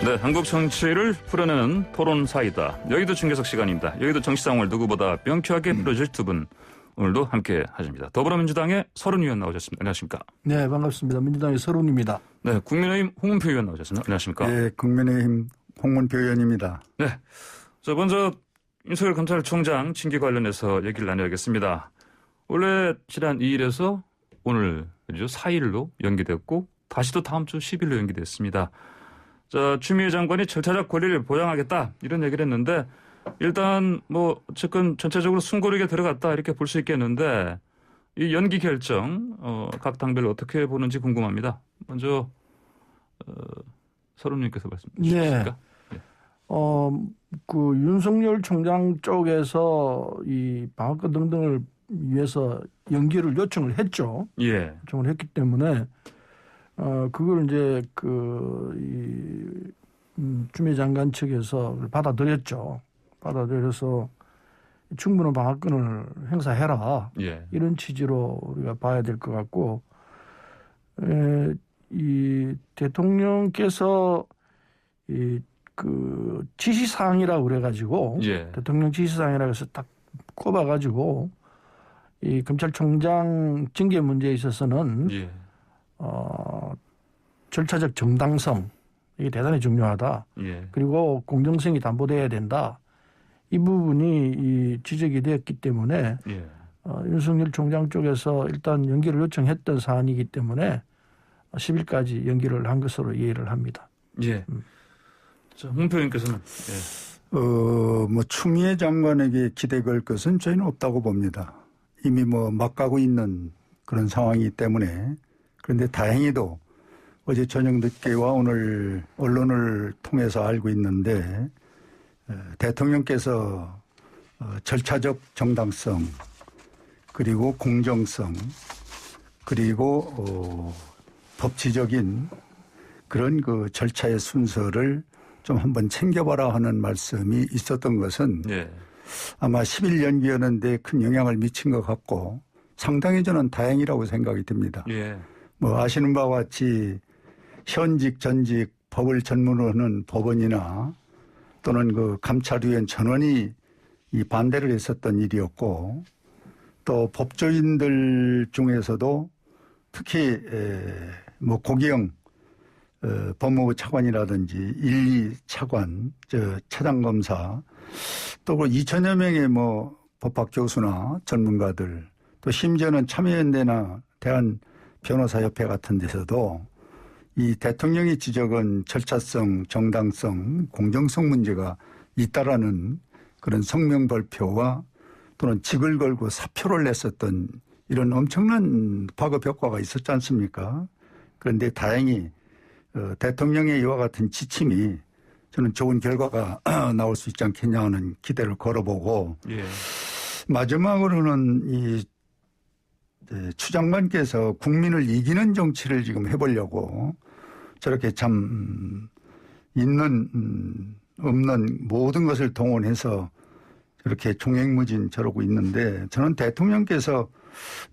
네, 한국 정치를 풀어내는 토론 사이다. 여의도 중계석 시간입니다. 여의도 정치 상황을 누구보다 명쾌하게 풀어줄 두 분 오늘도 함께 하십니다. 더불어민주당의 서른 의원 나오셨습니다. 안녕하십니까? 네, 반갑습니다. 민주당의 서른입니다. 네, 국민의힘 홍문표 의원 나오셨습니다. 안녕하십니까? 네, 국민의힘 홍문표 의원입니다. 네, 자 먼저 윤석열 검찰총장 징계 관련해서 얘기를 나눠야겠습니다. 원래 지난 2일에서 오늘 4일로 연기됐고 다시 또 다음 주 10일로 연기됐습니다. 자, 추미애 장관이 절차적 권리를 보장하겠다 이런 얘기를 했는데 일단 뭐 어쨌든 전체적으로 숨고르게 들어갔다 이렇게 볼 수 있겠는데 이 연기 결정 각 당별로 어떻게 보는지 궁금합니다. 먼저 서른님께서 말씀 주시겠습니까? 네. 그 윤석열 총장 쪽에서 이 방어권 등등을 위해서 연기를 요청을 했죠. 예. 요청을 했기 때문에 그걸 이제 추미애 장관 측에서 받아들였죠. 받아들여서 충분한 방어권을 행사해라. 예. 이런 취지로 우리가 봐야 될 것 같고, 이 대통령께서 그 지시사항이라고 그래가지고, 예. 대통령 지시사항이라고 해서 딱 꼽아가지고, 이 검찰총장 징계 문제에 있어서는, 예. 절차적 정당성, 이게 대단히 중요하다. 예. 그리고 공정성이 담보돼야 된다. 이 부분이 이 지적이 되었기 때문에 예. 윤석열 총장 쪽에서 일단 연기를 요청했던 사안이기 때문에 10일까지 연기를 한 것으로 이해를 합니다. 예. 자, 홍표 의원께서는 뭐 추미애 장관에게 기대 걸 것은 저희는 없다고 봅니다. 이미 뭐 막 가고 있는 그런 상황이기 때문에. 그런데 다행히도 어제 저녁 늦게와 오늘 언론을 통해서 알고 있는데 대통령께서 절차적 정당성 그리고 공정성 그리고 법치적인 그런 그 절차의 순서를 좀 한번 챙겨봐라 하는 말씀이 있었던 것은 예. 아마 10일 연기였는데 큰 영향을 미친 것 같고 상당히 저는 다행이라고 생각이 듭니다. 예. 뭐 아시는 바와 같이 현직 전직 법을 전문으로 하는 법원이나 또는 그 감찰위원 전원이 이 반대를 했었던 일이었고 또 법조인들 중에서도 특히 뭐 고기영 법무부 차관이라든지 1, 2 차관, 차장검사 또 그 2천여 명의 뭐 법학 교수나 전문가들 또 심지어는 참여연대나 대한변호사협회 같은 데서도 이 대통령이 지적한 절차성, 정당성, 공정성 문제가 있다라는 그런 성명 발표와 또는 직을 걸고 사표를 냈었던 이런 엄청난 파급 효과가 있었지 않습니까? 그런데 다행히 대통령의 이와 같은 지침이 저는 좋은 결과가 나올 수 있지 않겠냐 하는 기대를 걸어보고 예. 마지막으로는 이 추 장관께서 국민을 이기는 정치를 지금 해보려고 저렇게 참 있는 없는 모든 것을 동원해서 저렇게 종횡무진 저러고 있는데 저는 대통령께서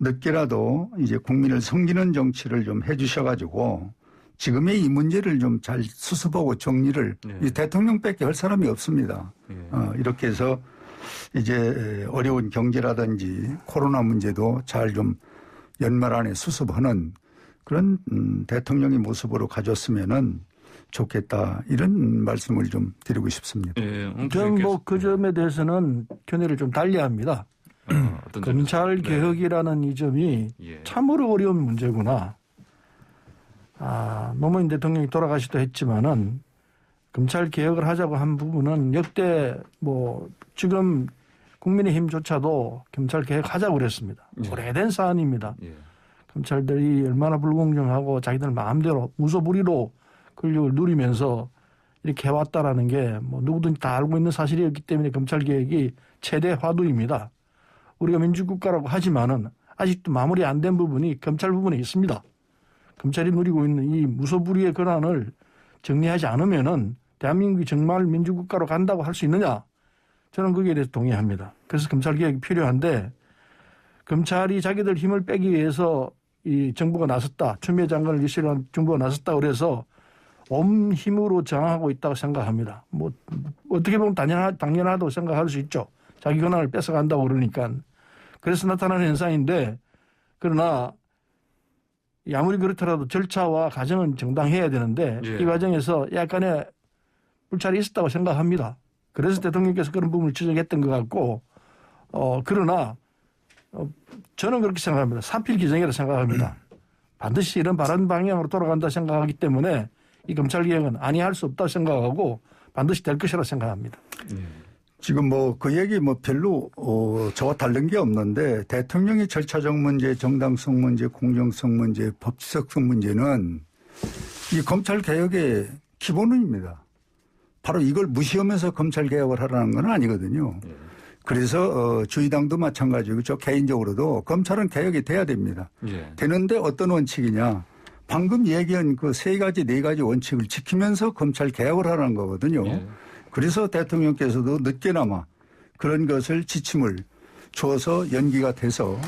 늦게라도 이제 국민을 섬기는 정치를 좀 해주셔가지고 지금의 이 문제를 좀 잘 수습하고 정리를 이 대통령밖에 할 사람이 없습니다. 이렇게 해서 이제 어려운 경제라든지 코로나 문제도 잘 좀 연말 안에 수습하는 그런 대통령의 모습으로 가졌으면은 좋겠다 이런 말씀을 좀 드리고 싶습니다. 저는 뭐 그 점에 대해서는 견해를 좀 달리합니다. 검찰 개혁이라는 이 점이 참으로 어려운 문제구나. 노무현 대통령이 돌아가시도 했지만은 검찰 개혁을 하자고 한 부분은 역대 뭐 지금 국민의힘조차도 검찰 개혁하자고 그랬습니다. 오래된 사안입니다. 검찰들이 얼마나 불공정하고 자기들 마음대로 무소불위로 권력을 누리면서 이렇게 해왔다라는 게 뭐 누구든지 다 알고 있는 사실이었기 때문에 검찰 개혁이 최대 화두입니다. 우리가 민주국가라고 하지만은 아직도 마무리 안 된 부분이 검찰 부분에 있습니다. 검찰이 누리고 있는 이 무소불위의 권한을 정리하지 않으면은 대한민국이 정말 민주국가로 간다고 할 수 있느냐? 저는 거기에 대해서 동의합니다. 그래서 검찰 개혁이 필요한데 검찰이 자기들 힘을 빼기 위해서 이 정부가 나섰다. 추미애 장관을 유시한 정부가 나섰다 그래서 온 힘으로 저항하고 있다고 생각합니다. 뭐 어떻게 보면 당연하다고 생각할 수 있죠. 자기 권한을 뺏어간다고 그러니까. 그래서 나타나는 현상인데 그러나 아무리 그렇더라도 절차와 과정은 정당해야 되는데 예. 이 과정에서 약간의 불찰이 있었다고 생각합니다. 그래서 대통령께서 그런 부분을 지적했던 것 같고 그러나 저는 그렇게 생각합니다. 사필 규정이라고 생각합니다. 반드시 이런 바른 방향으로 돌아간다 생각하기 때문에 이 검찰개혁은 아니할 수 없다고 생각하고 반드시 될 것이라고 생각합니다. 지금 뭐 그 얘기 뭐 별로 저와 다른 게 없는데 대통령의 절차적 문제, 정당성 문제, 공정성 문제, 법치성 문제는 이 검찰개혁의 기본입니다. 바로 이걸 무시하면서 검찰개혁을 하라는 건 아니거든요. 그래서 주의당도 마찬가지고 저 개인적으로도 검찰은 개혁이 돼야 됩니다. 예. 되는데 어떤 원칙이냐. 방금 얘기한 그 세 가지, 네 가지 원칙을 지키면서 검찰 개혁을 하라는 거거든요. 예. 그래서 대통령께서도 늦게나마 그런 것을 지침을 줘서 연기가 돼서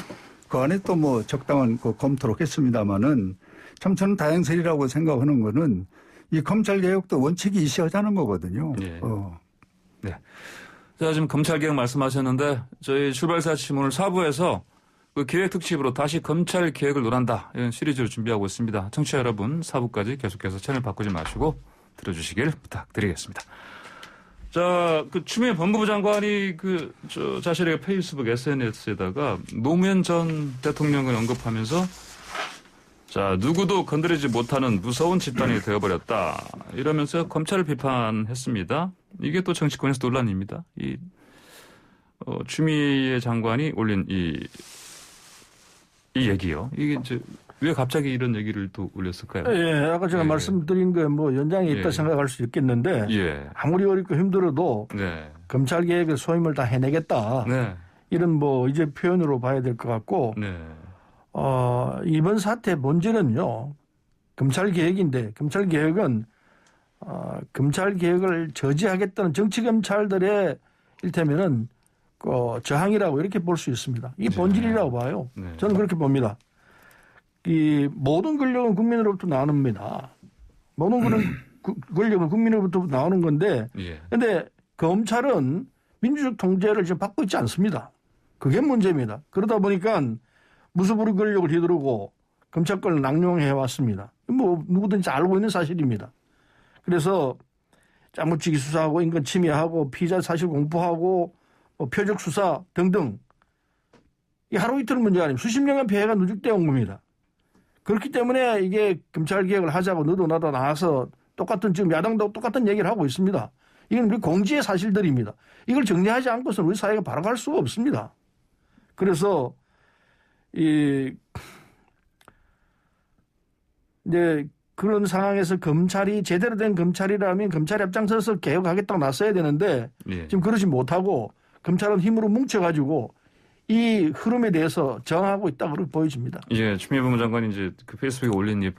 그 안에 또 뭐 적당한 그 검토를 했습니다마는 참 저는 다행스러라고 생각하는 거는 이 검찰 개혁도 원칙이 있어야 하는 거거든요. 예. 네. 자, 지금 검찰개혁 말씀하셨는데 저희 출발사침 오늘 4부에서 그 기획 특집으로 다시 검찰개혁을 논한다. 이런 시리즈를 준비하고 있습니다. 청취자 여러분 4부까지 계속해서 채널 바꾸지 마시고 들어주시길 부탁드리겠습니다. 자, 그 추미애 법무부 장관이 자신의 페이스북 SNS에다가 노무현 전 대통령을 언급하면서 자, 누구도 건드리지 못하는 무서운 집단이 되어버렸다. 이러면서 검찰을 비판했습니다. 이게 또 정치권에서 논란입니다. 추미애 장관이 올린 이 얘기요. 이게 이제 왜 갑자기 이런 얘기를 또 올렸을까요? 예, 아까 제가 예. 말씀드린 게 뭐 연장에 있다 예. 생각할 수 있겠는데 예. 아무리 어렵고 힘들어도 네. 검찰 개혁의 소임을 다 해내겠다. 네. 이런 뭐 이제 표현으로 봐야 될 것 같고 네. 이번 사태 본질은요. 검찰 개혁인데 검찰 개혁은 검찰 개혁을 저지하겠다는 정치 검찰들의 일테면은 저항이라고 이렇게 볼 수 있습니다. 이게 본질이라고 봐요. 네. 저는 그렇게 봅니다. 이 모든 권력은 국민으로부터 나옵니다. 모든 권력은 국민으로부터 나오는 건데, 예. 근데 검찰은 민주적 통제를 지금 받고 있지 않습니다. 그게 문제입니다. 그러다 보니까 무소불위 권력을 휘두르고 검찰권을 남용해 왔습니다. 뭐 누구든지 알고 있는 사실입니다. 그래서 짜무치기 수사하고 인권 침해하고 피의자 사실 공포하고 표적 수사 등등 이 하루 이틀 문제 아니면 수십 년간 피해가 누적되어 온 겁니다. 그렇기 때문에 이게 검찰 개혁을 하자고 너도 나도 나와서 똑같은 지금 야당도 똑같은 얘기를 하고 있습니다. 이건 우리 공지의 사실들입니다. 이걸 정리하지 않고서는 우리 사회가 바라갈 수가 없습니다. 그래서 이제 그런 상황에서 검찰이 제대로 된 검찰이라면 검찰이 앞장서서 개혁하겠다고 나서야 되는데 예. 지금 그러지 못하고 검찰은 힘으로 뭉쳐가지고 이 흐름에 대해서 저항하고 있다고 보여집니다. 예, 추미애 법무장관이 이제 그 페이스북에 올린 이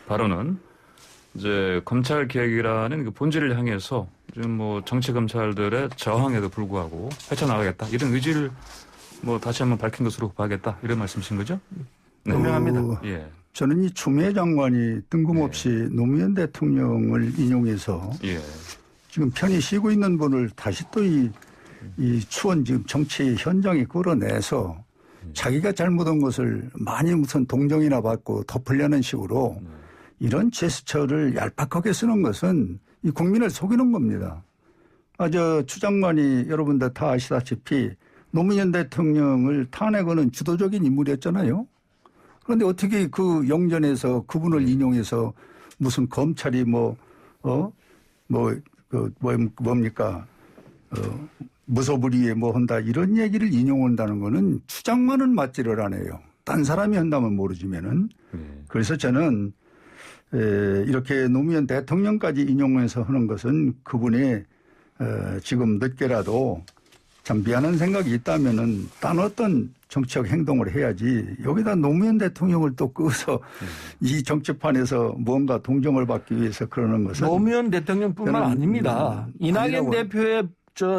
발언은 이제 검찰 개혁이라는 그 본질을 향해서 지금 뭐 정치 검찰들의 저항에도 불구하고 헤쳐나가겠다 이런 의지를 뭐 다시 한번 밝힌 것으로 봐야겠다 이런 말씀이신 거죠? 네. 분명합니다. 예. 저는 이 추미애 장관이 뜬금없이 노무현 대통령을 인용해서 예. 지금 편히 쉬고 있는 분을 다시 또 이 추운 지금 정치 현장에 끌어내서 자기가 잘못한 것을 많이 무슨 동정이나 받고 덮으려는 식으로 이런 제스처를 얄팍하게 쓰는 것은 이 국민을 속이는 겁니다. 추 장관이 여러분들 다 아시다시피 노무현 대통령을 탄핵하는 주도적인 인물이었잖아요. 그런데 어떻게 그 영전에서 그분을 인용해서 무슨 검찰이 무소불위에 뭐 한다 이런 얘기를 인용한다는 거는 추 장관은 맞지를 않아요. 딴 사람이 한다면 모르지만은. 그래서 저는 이렇게 노무현 대통령까지 인용해서 하는 것은 그분의 지금 늦게라도 참 미안한 생각이 있다면은 딴 어떤 정치적 행동을 해야지 여기다 노무현 대통령을 또 끄서 이 정치판에서 뭔가 동정을 받기 위해서 그러는 것은 노무현 대통령뿐만 아닙니다. 이낙연 대표의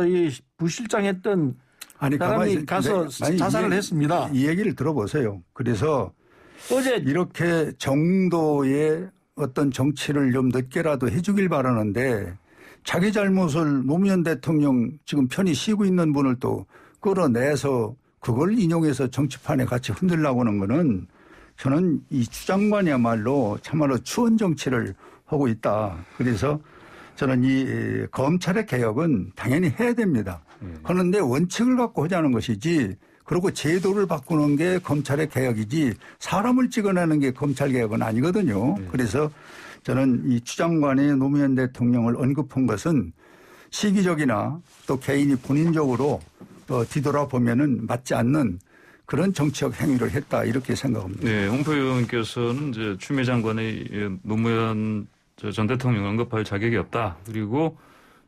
이 부실장했던 사람이 가서 자살을 했습니다. 이 얘기를 들어보세요. 그래서 어제 이렇게 정도의 어떤 정치를 좀 늦게라도 해주길 바라는데 자기 잘못을 노무현 대통령 지금 편히 쉬고 있는 분을 또 끌어내서 그걸 인용해서 정치판에 같이 흔들려고 하는 거는 저는 이 주장관이야말로 참말로 추원 정치를 하고 있다. 그래서 저는 이 검찰의 개혁은 당연히 해야 됩니다. 그런데 원칙을 갖고 하자는 것이지 그리고 제도를 바꾸는 게 검찰의 개혁이지 사람을 찍어내는 게 검찰 개혁은 아니거든요. 그래서 저는 이 추장관이 노무현 대통령을 언급한 것은 시기적이나 또 개인이 본인적으로 뒤돌아보면은 맞지 않는 그런 정치적 행위를 했다 이렇게 생각합니다. 네, 홍표 의원께서는 이제 추미애 장관의 노무현 전 대통령을 언급할 자격이 없다. 그리고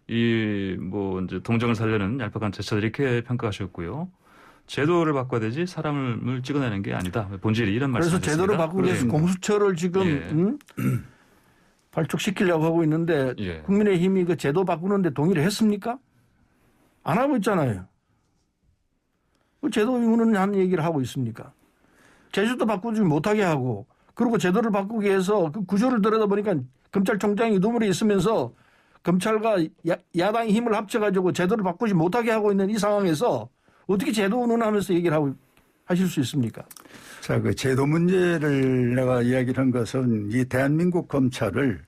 이 뭐 이제 동정을 살려는 얄팍한 제스처 이렇게 평가하셨고요. 제도를 바꿔야 되지 사람을 찍어내는 게 아니다. 본질이 이런 말씀이셨습니다. 그래서 제도를 바꾸기 위해서 공수처를 지금 발족시키려고 하고 있는데 국민의힘이 그 제도 바꾸는데 동의를 했습니까? 안 하고 있잖아요. 그 제도 이유는 한 얘기를 하고 있습니까? 제도도 바꾸지 못하게 하고 그리고 제도를 바꾸기 위해서 그 구조를 들여다보니까 검찰총장이 누물이 있으면서 검찰과 야당이 힘을 합쳐가지고 제도를 바꾸지 못하게 하고 있는 이 상황에서 어떻게 제도 운운하면서 얘기를 하고 하실 수 있습니까? 자, 그 제도 문제를 내가 이야기를 한 것은 이 대한민국 검찰을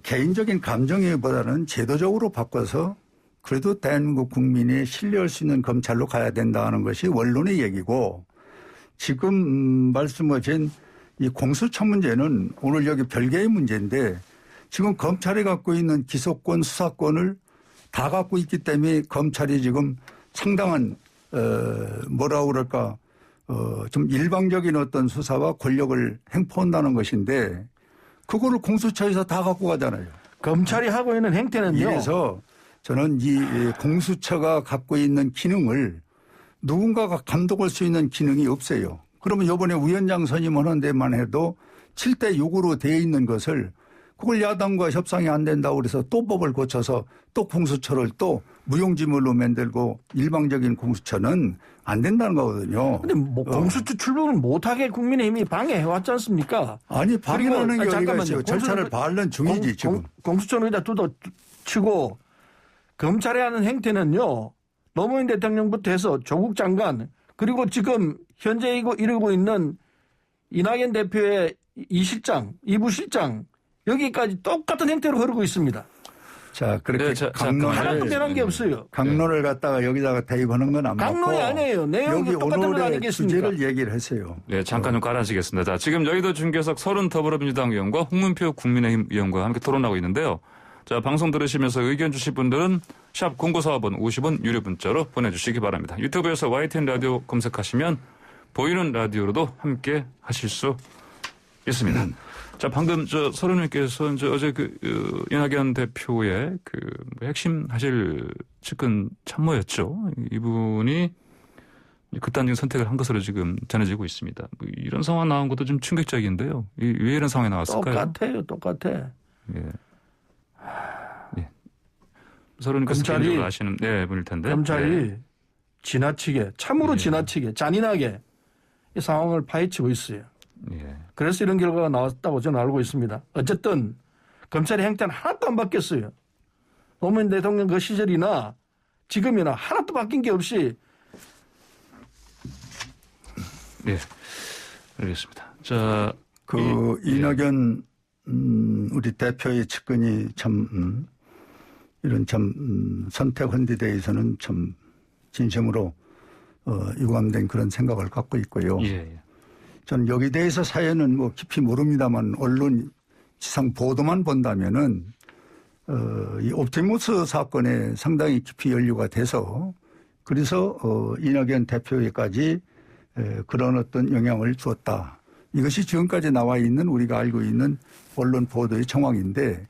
개인적인 감정보다는 제도적으로 바꿔서 그래도 대한민국 국민이 신뢰할 수 있는 검찰로 가야 된다는 것이 원론의 얘기고 지금 말씀하신 이 공수처 문제는 오늘 여기 별개의 문제인데 지금 검찰이 갖고 있는 기소권, 수사권을 다 갖고 있기 때문에 검찰이 지금 상당한 뭐라고 그럴까 좀 일방적인 어떤 수사와 권력을 행포한다는 것인데 그거를 공수처에서 다 갖고 가잖아요. 검찰이 하고 있는 행태는요. 이래서 저는 이 공수처가 갖고 있는 기능을 누군가가 감독할 수 있는 기능이 없어요. 그러면 이번에 위원장 선임하는 데만 해도 7대 6으로 되어 있는 것을 그걸 야당과 협상이 안 된다고 그래서 또 법을 고쳐서 또 공수처를 또 무용지물로 만들고 일방적인 공수처는 안 된다는 거거든요. 근데 뭐 공수처 출범을 못하게 국민의힘이 방해해왔지 않습니까? 아니, 방해하는 게 어디가 있어요. 잠깐만요. 절차를 밟는 중이지 지금. 공수처는 일단 두더치고 검찰이 하는 행태는요. 노무현 대통령부터 해서 조국 장관 그리고 지금 현재 이루고 있는 이낙연 대표의 이 실장, 이부 실장 여기까지 똑같은 행태로 흐르고 있습니다. 자, 그렇게 하나도 변한 게 없어요. 강론을 갖다가 여기다가 대입하는 건 안 맞고. 강론이 아니에요. 내용이 여기 똑같은 건 오늘의 아니겠습니까? 주제를 얘기를 했어요. 네, 잠깐 좀 가라앉히겠습니다. 자, 지금 여의도 중계석 서른 더불어민주당 의원과 홍문표 국민의힘 의원과 함께 토론하고 있는데요. 자, 방송 들으시면서 의견 주실 분들은 샵 0945번 50원 유료 문자로 보내주시기 바랍니다. 유튜브에서 YTN 라디오 검색하시면 보이는 라디오로도 함께 하실 수 있습니다. 자, 방금 서른 의원께서 어제 이낙연 대표의 핵심 하실 측근 참모였죠. 이분이 극단적인 선택을 한 것으로 지금 전해지고 있습니다. 이런 상황 나온 것도 좀 충격적인데요. 왜 이런 상황이 나왔을까요? 똑같아. 예. 예. 서른 검찰이 아시는 분일 텐데. 검찰이 지나치게 참으로 지나치게 잔인하게 이 상황을 파헤치고 있어요. 예. 그래서 이런 결과가 나왔다고 저는 알고 있습니다. 어쨌든 검찰의 행태는 하나도 안 바뀌었어요. 노무현 대통령 그 시절이나 지금이나 하나도 바뀐 게 없이. 네, 알겠습니다. 자, 이낙연 우리 대표의 측근이 참 이런 선택 헌데 대해서는 참 진심으로 유감된 그런 생각을 갖고 있고요. 예. 저는 여기 대해서 사연은 뭐 깊이 모릅니다만 언론 지상 보도만 본다면은 이 옵티머스 사건에 상당히 깊이 연루가 돼서 그래서 이낙연 대표에까지 그런 어떤 영향을 주었다. 이것이 지금까지 나와 있는 우리가 알고 있는 언론 보도의 정황인데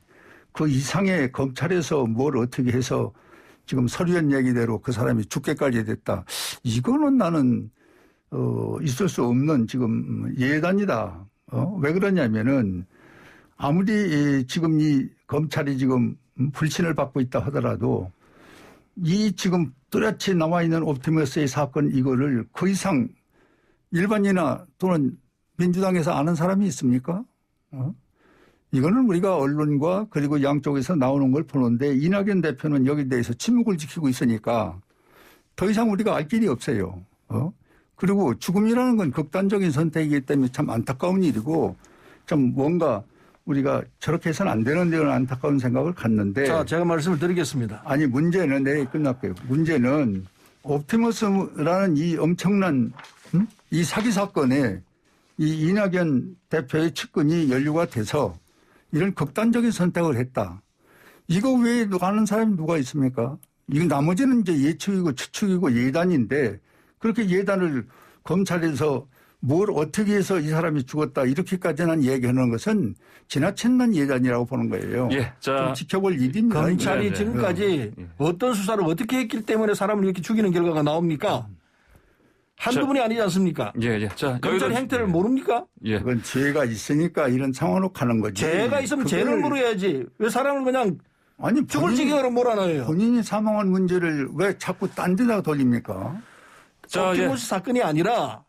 그 이상의 검찰에서 뭘 어떻게 해서 지금 서류연 얘기대로 그 사람이 죽게까지 됐다. 이거는 나는 있을 수 없는 지금 예단이다. 왜 그러냐면은 아무리 지금 이 검찰이 지금 불신을 받고 있다 하더라도 이 지금 뚜렷이 나와 있는 옵티머스의 사건 이거를 그 이상 일반인이나 또는 민주당에서 아는 사람이 있습니까? 이거는 우리가 언론과 그리고 양쪽에서 나오는 걸 보는데 이낙연 대표는 여기에 대해서 침묵을 지키고 있으니까 더 이상 우리가 알 길이 없어요. 그리고 죽음이라는 건 극단적인 선택이기 때문에 참 안타까운 일이고 참 뭔가 우리가 저렇게 해서는 안 되는 데는 안타까운 생각을 갖는데. 자, 제가 말씀을 드리겠습니다. 아니 문제는 내일 끝날게요. 문제는 옵티머스라는 이 엄청난 이 사기 사건에 이 이낙연 대표의 측근이 연루가 돼서 이런 극단적인 선택을 했다. 이거 외에 아는 사람이 누가 있습니까? 이거 나머지는 이제 예측이고 추측이고 예단인데 그렇게 예단을 검찰에서 뭘 어떻게 해서 이 사람이 죽었다 이렇게까지는 얘기하는 것은 지나친 예단이라고 보는 거예요. 예, 자, 좀 지켜볼 일입니다. 검찰이 네, 네. 지금까지 어떤 수사를 어떻게 했기 때문에 사람을 이렇게 죽이는 결과가 나옵니까? 한두 분이 아니지 않습니까? 예. 자, 검찰 행태를 모릅니까? 예. 그건 죄가 있으니까 이런 상황으로 가는 거지. 죄가 있으면 죄를 물어야지. 왜 사람을 그냥 아니 죽을 지경으로 몰아넣어요? 본인이 사망한 문제를 왜 자꾸 딴 데다 돌립니까? 자, 옵티머스 사건이 아니라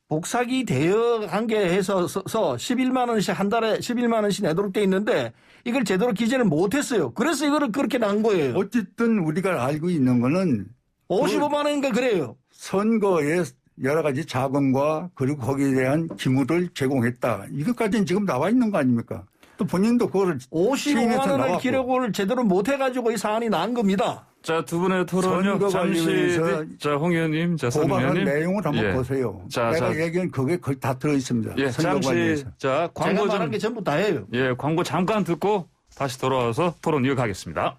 복사기 대여 관계해서 11만 원씩 한 달에 11만 원씩 내도록 돼 있는데 이걸 제대로 기재를 못했어요. 그래서 이거를 그렇게 난 거예요. 어쨌든 우리가 알고 있는 거는 55만 원인가 그래요. 선거에 여러 가지 자금과 그리고 거기에 대한 기물을 제공했다. 이것까지는 지금 나와 있는 거 아닙니까? 또 본인도 그거를 55만 원을 나왔고. 기록을 제대로 못해가지고 이 사안이 난 겁니다. 자, 두 분의 토론요. 선거 잠시 관련해서 자, 홍 의원님, 자, 선 고발한 의원님. 내용을 한번 예. 보세요. 자, 내가 자. 얘기한 그게 거의 다 들어 있습니다. 예, 선거 잠시 관련해서. 자, 제가 광고 말한 좀 게 전부 다예요. 예, 광고 잠깐 듣고 다시 돌아와서 토론 이어가겠습니다.